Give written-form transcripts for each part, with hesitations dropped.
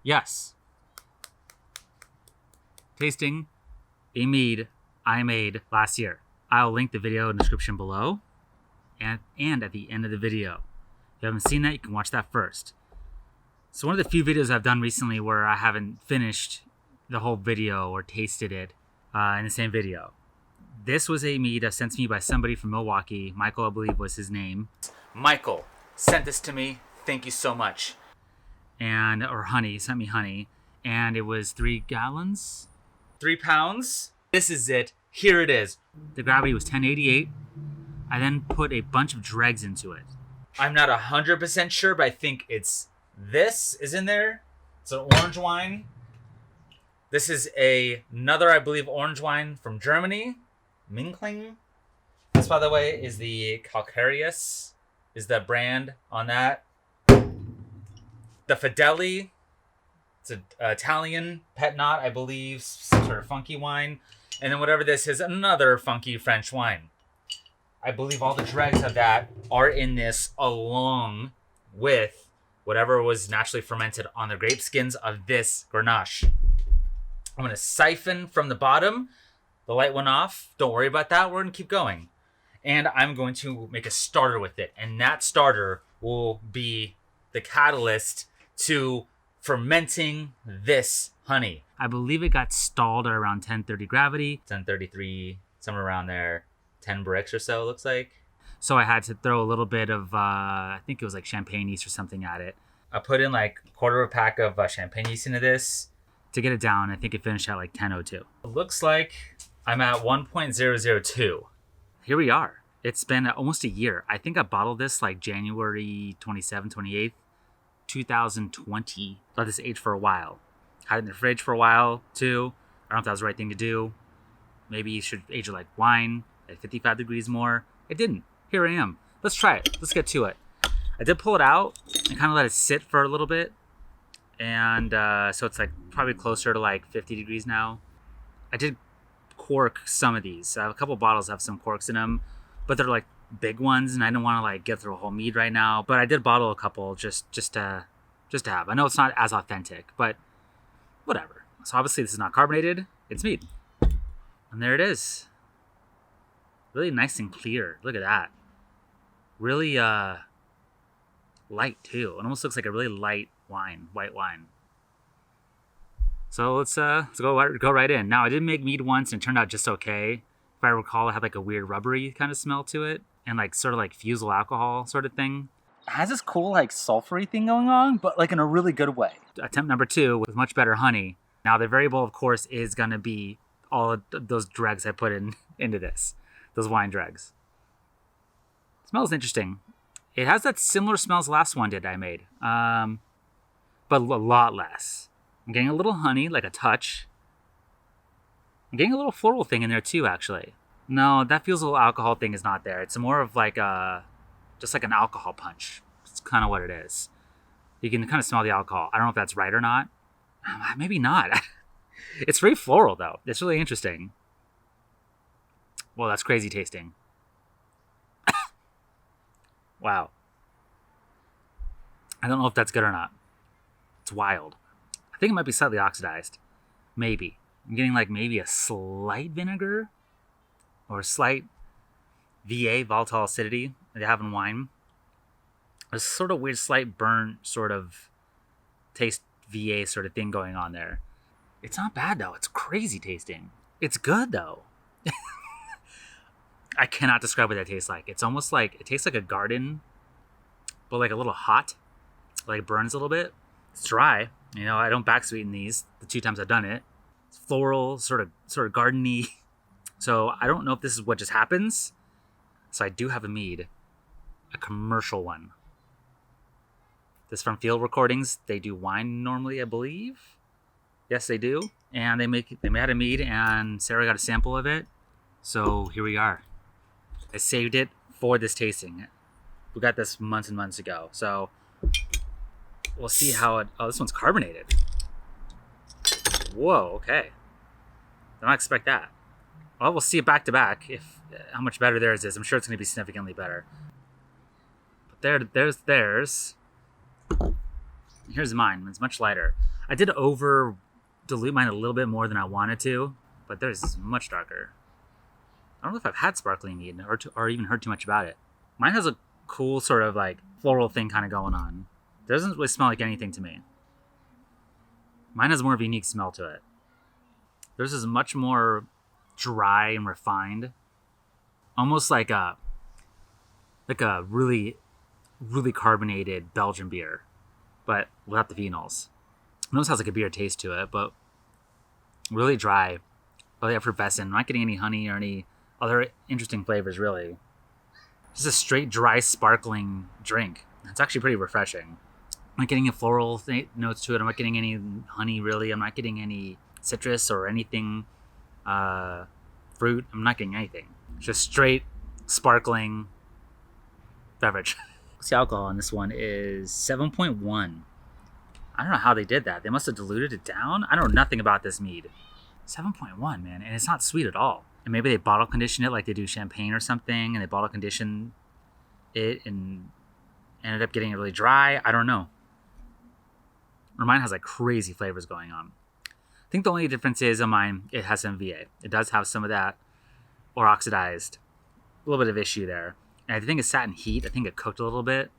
Yes. Tasting a mead I made last year. I'll link the video in the description below and at the end of the video. If you haven't seen that, you can watch that first. So one of the few videos I've done recently where I haven't finished the whole video or tasted it in the same video. This was a mead sent to me by somebody from Milwaukee. Michael, I believe, was his name. Michael sent this to me. Thank you so much. Or honey, he sent me honey. And it was 3 gallons, 3 pounds. This is it. Here it is. The gravity was 1088. I then put a bunch of dregs into it. I'm not 100% sure, but I think this is in there. It's an orange wine. This is another, I believe, orange wine from Germany. Minkling. This, by the way, is the Calcareous, is the brand on that. The Fedeli. It's an Italian pet knot, I believe, some sort of funky wine. And then whatever this is, another funky French wine. I believe all the dregs of that are in this along with whatever was naturally fermented on the grape skins of this Grenache. I'm going to siphon from the bottom. The light went off. Don't worry about that. We're going to keep going. And I'm going to make a starter with it. And that starter will be the catalyst to fermenting this honey. I believe it got stalled at around 1030 gravity. 1033, somewhere around there. 10 bricks or so, it looks like. So I had to throw a little bit of, I think it was like champagne yeast or something at it. I put in like a quarter of a pack of champagne yeast into this to get it down. I think it finished at like 1002. It looks like I'm at 1.002. Here we are. It's been almost a year. I think I bottled this like January 27th, 28th, 2020. Let this age for a while. Had it in the fridge for a while too. I don't know if that was the right thing to do. Maybe you should age it like wine at 55 degrees more. It didn't. Here I am. Let's try it. Let's get to it. I did pull it out and kind of let it sit for a little bit. And so it's like probably closer to like 50 degrees now. I did cork some of these. I have a couple bottles that have some corks in them, but they're like big ones, and I didn't want to like get through a whole mead right now. But I did bottle a couple just to have. I know it's not as authentic, but whatever. So obviously this is not carbonated. It's mead. And there it is. Really nice and clear. Look at that. Really light too. It almost looks like a really light wine, white wine. So let's go right in. Now I did make mead once and it turned out just okay. If I recall, it had like a weird rubbery kind of smell to it and like sort of like fusel alcohol sort of thing. It has this cool like sulfury thing going on, but like in a really good way. Attempt number 2 with much better honey. Now the variable, of course, is gonna be all of those dregs I put into this, those wine dregs. Smells interesting. It has that similar smell as the last one I made, but a lot less. I'm getting a little honey, like a touch. I'm getting a little floral thing in there too, actually. No, that feels a little alcohol thing is not there. It's more of like just like an alcohol punch. It's kind of what it is. You can kind of smell the alcohol. I don't know if that's right or not. Maybe not. It's very floral though. It's really interesting. Well, that's crazy tasting. Wow. I don't know if that's good or not. It's wild. I think it might be slightly oxidized. Maybe. I'm getting like maybe a slight vinegar or a slight VA, volatile acidity, that they have in wine. A sort of weird slight burnt sort of taste VA sort of thing going on there. It's not bad though. It's crazy tasting. It's good though. I cannot describe what that tastes like. It's almost like, it tastes like a garden, but like a little hot. Like it burns a little bit. It's dry. You know, I don't back sweeten these the 2 times I've done it. It's floral, sort of gardeny. So I don't know if this is what just happens. So I do have a mead, a commercial one. This is from Field Recordings. They do wine normally, I believe. Yes, they do. And they made a mead, and Sarah got a sample of it. So here we are. I saved it for this tasting. We got this months and months ago. So we'll see how it... Oh, this one's carbonated. Whoa, okay. Did not expect that. Well, we'll see it back to back. If how much better theirs is. I'm sure it's going to be significantly better. But there's theirs. Here's mine. It's much lighter. I did over dilute mine a little bit more than I wanted to, but theirs is much darker. I don't know if I've had sparkling mead or even heard too much about it. Mine has a cool sort of like floral thing kind of going on. It doesn't really smell like anything to me. Mine has more of a unique smell to it. Theirs is much more dry and refined. Almost like a really, really carbonated Belgian beer, but without the phenols. It almost has like a beer taste to it, but really dry, really effervescent. I'm not getting any honey or any other interesting flavors, really. Just a straight, dry, sparkling drink. It's actually pretty refreshing. I'm not getting any floral notes to it. I'm not getting any honey, really. I'm not getting any citrus or anything, fruit. I'm not getting anything. Just straight, sparkling beverage. The alcohol on this one is 7.1. I don't know how they did that. They must have diluted it down. I know nothing about this mead. 7.1, man, and it's not sweet at all. And maybe they bottle condition it like they do champagne or something, and they bottle condition it and ended up getting it really dry. I don't know. Or mine has like crazy flavors going on. I think the only difference is on mine, it has some VA. It does have some of that, or oxidized. A little bit of issue there. And I think it sat in heat. I think it cooked a little bit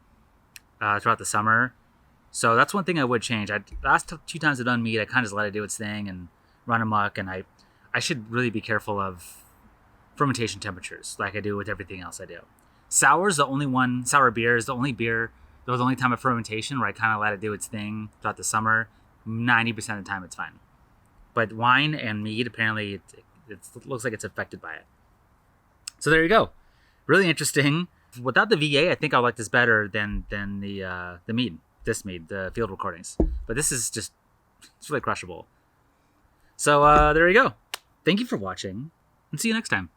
throughout the summer. So that's one thing I would change. The last 2 times I've done mead, I kind of just let it do its thing and run amok. And I should really be careful of fermentation temperatures like I do with everything else I do. Sour beer is the only time of fermentation where I kind of let it do its thing throughout the summer. 90% of the time it's fine. But wine and mead, apparently it looks like it's affected by it. So there you go. Really interesting. Without the VA, I think I like this better than the mead. This mead, the field recordings. But this is just, it's really crushable. So there you go. Thank you for watching, and see you next time.